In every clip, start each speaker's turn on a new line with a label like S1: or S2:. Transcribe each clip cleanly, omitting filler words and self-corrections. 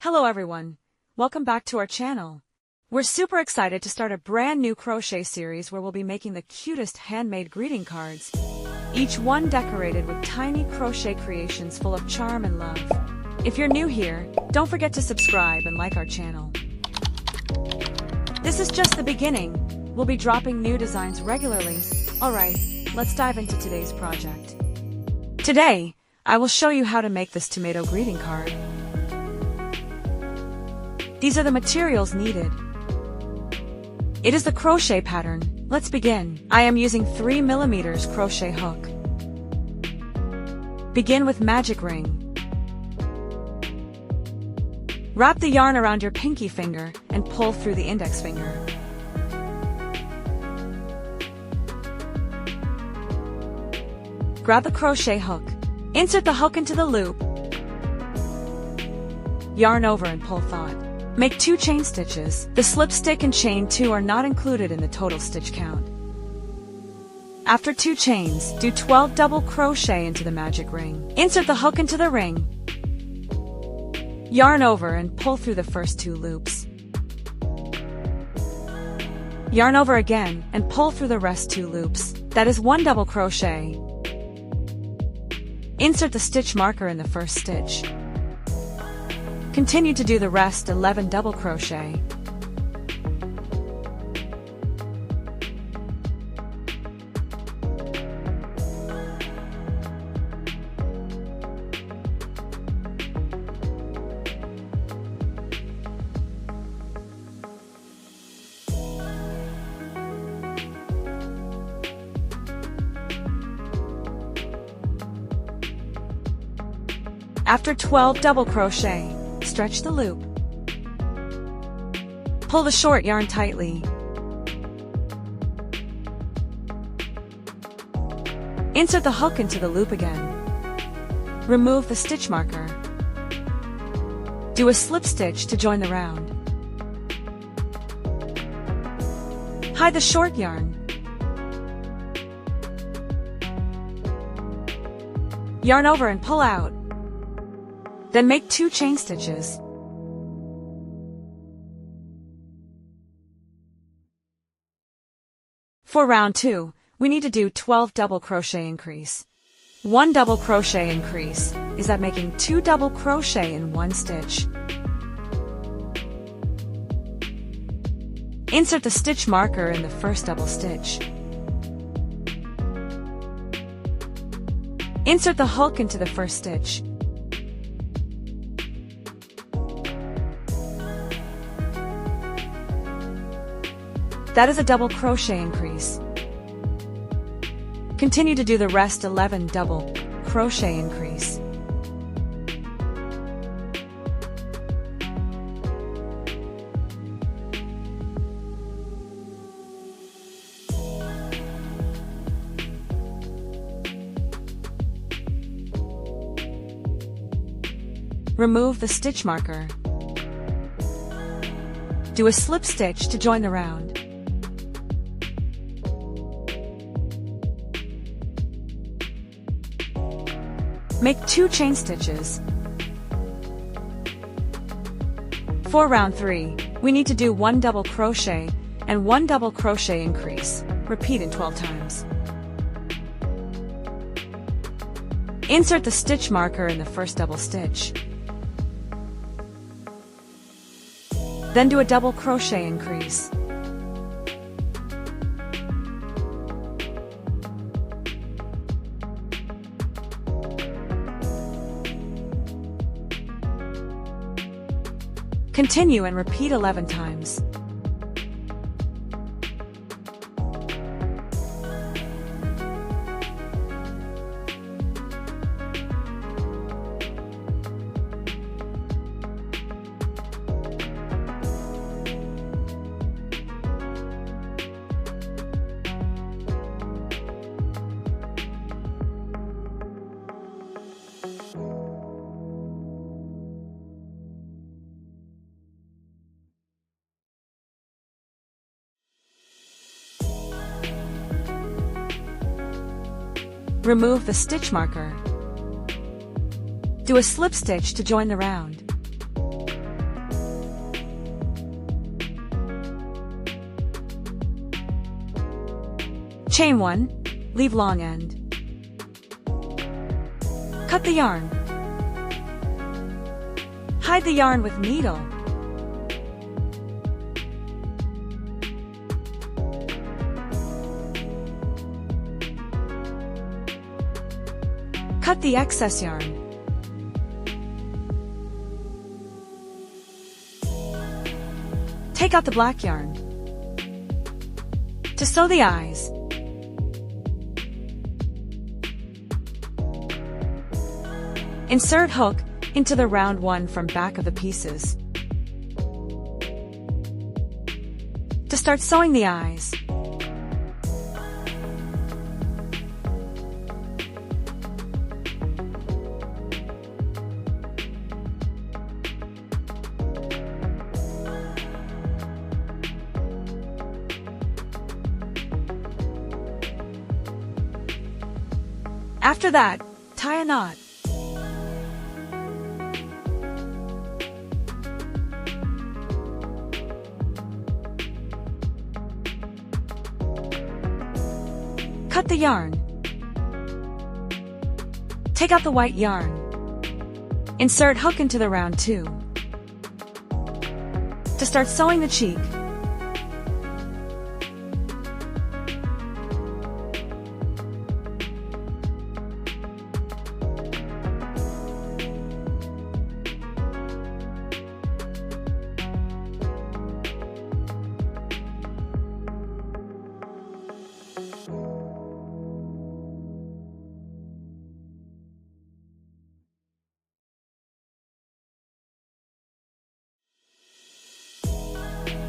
S1: Hello everyone, welcome back to our channel. We're super excited to start a brand new crochet series where we'll be making the cutest handmade greeting cards, each one decorated with tiny crochet creations full of charm and love. If you're new here, don't forget to subscribe and like our channel. This is just the beginning. We'll be dropping new designs regularly. Alright, let's dive into today's project. Today, I will show you how to make this tomato greeting card. These are the materials needed. It is the crochet pattern. Let's begin. I am using 3mm crochet hook. Begin with magic ring. Wrap the yarn around your pinky finger and pull through the index finger. Grab the crochet hook. Insert the hook into the loop. Yarn over and pull taut. Make 2 chain stitches. The slip stitch and chain 2 are not included in the total stitch count. After 2 chains, do 12 double crochet into the magic ring. Insert the hook into the ring. Yarn over and pull through the first 2 loops. Yarn over again and pull through the rest 2 loops. That is 1 double crochet. Insert the stitch marker in the first stitch. Continue to do the rest 11 double crochet. After 12 double crochet, stretch the loop. Pull the short yarn tightly. Insert the hook into the loop again. Remove the stitch marker. Do a slip stitch to join the round. Hide the short yarn. Yarn over and pull out. Then make 2 chain stitches. For round 2, we need to do 12 double crochet increase. 1 double crochet increase is at making 2 double crochet in 1 stitch. Insert the stitch marker in the first double stitch. Insert the hook into the first stitch. That is a double crochet increase. Continue to do the rest 11 double crochet increase. Remove the stitch marker. Do a slip stitch to join the round. Make 2 chain stitches. For round 3, we need to do 1 double crochet and 1 double crochet increase. Repeat in 12 times. Insert the stitch marker in the first double stitch. Then do a double crochet increase. Continue and repeat 11 times. Remove the stitch marker. Do a slip stitch to join the round. Chain 1, leave long end. Cut the yarn. Hide the yarn with needle. Cut the excess yarn. Take out the black yarn. To sew the eyes, insert hook into the round one from back of the pieces. To start sewing the eyes, after that, tie a knot. Cut the yarn. Take out the white yarn. Insert hook into the round 2. To start sewing the cheek,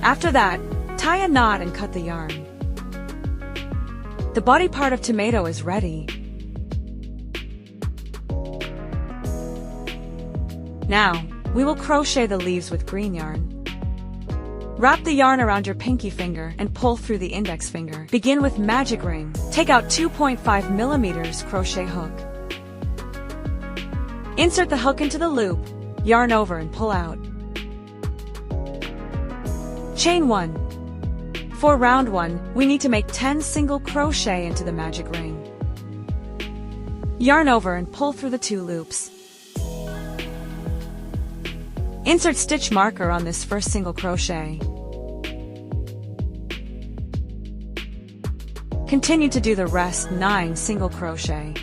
S1: after that, tie a knot and cut the yarn. The body part of tomato is ready. Now, we will crochet the leaves with green yarn. Wrap the yarn around your pinky finger and pull through the index finger. Begin with magic ring. Take out 2.5 millimeters crochet hook. Insert the hook into the loop, yarn over and pull out. Chain 1. For round 1, we need to make 10 single crochet into the magic ring. Yarn over and pull through the 2 loops. Insert stitch marker on this first single crochet. Continue to do the rest 9 single crochet.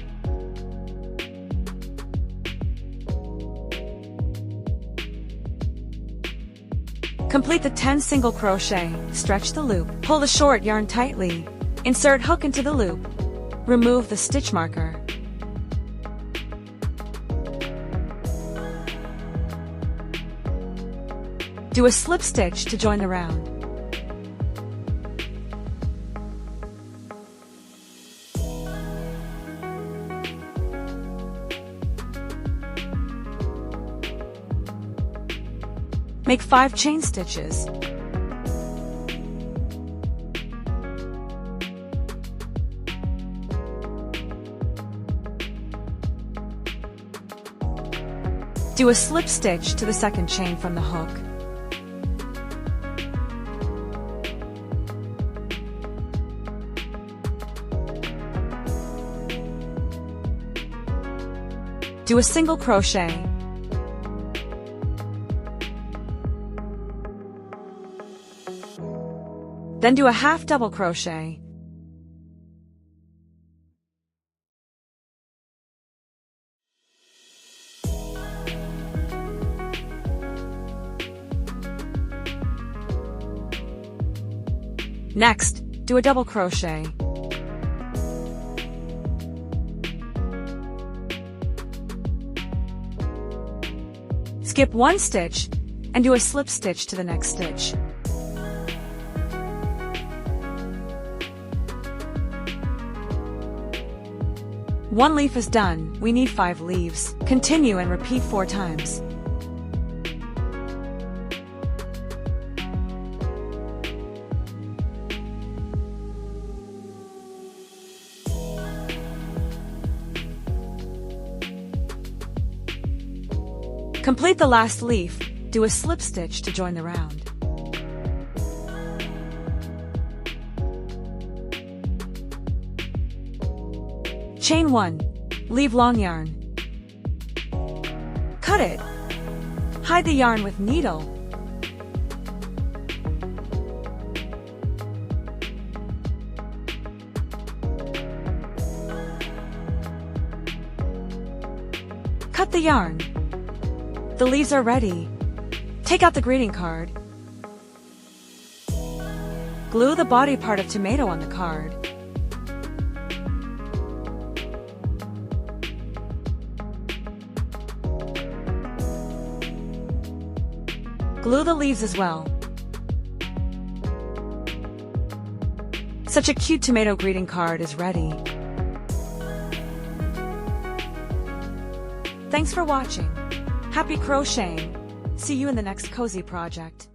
S1: Complete the 10 single crochet, stretch the loop, pull the short yarn tightly, insert hook into the loop, remove the stitch marker. Do a slip stitch to join the round. Make 5 chain stitches. Do a slip stitch to the second chain from the hook. Do a single crochet. Then do a half double crochet. Next, do a double crochet. Skip 1 stitch and do a slip stitch to the next stitch. One leaf is done, we need 5 leaves. Continue and repeat 4 times. Complete the last leaf, do a slip stitch to join the round. . Chain 1. Leave long yarn. Cut it. Hide the yarn with needle. Cut the yarn. The leaves are ready. Take out the greeting card. Glue the body part of tomato on the card. Glue the leaves as well. Such a cute tomato greeting card is ready. Thanks for watching. Happy crocheting! See you in the next cozy project.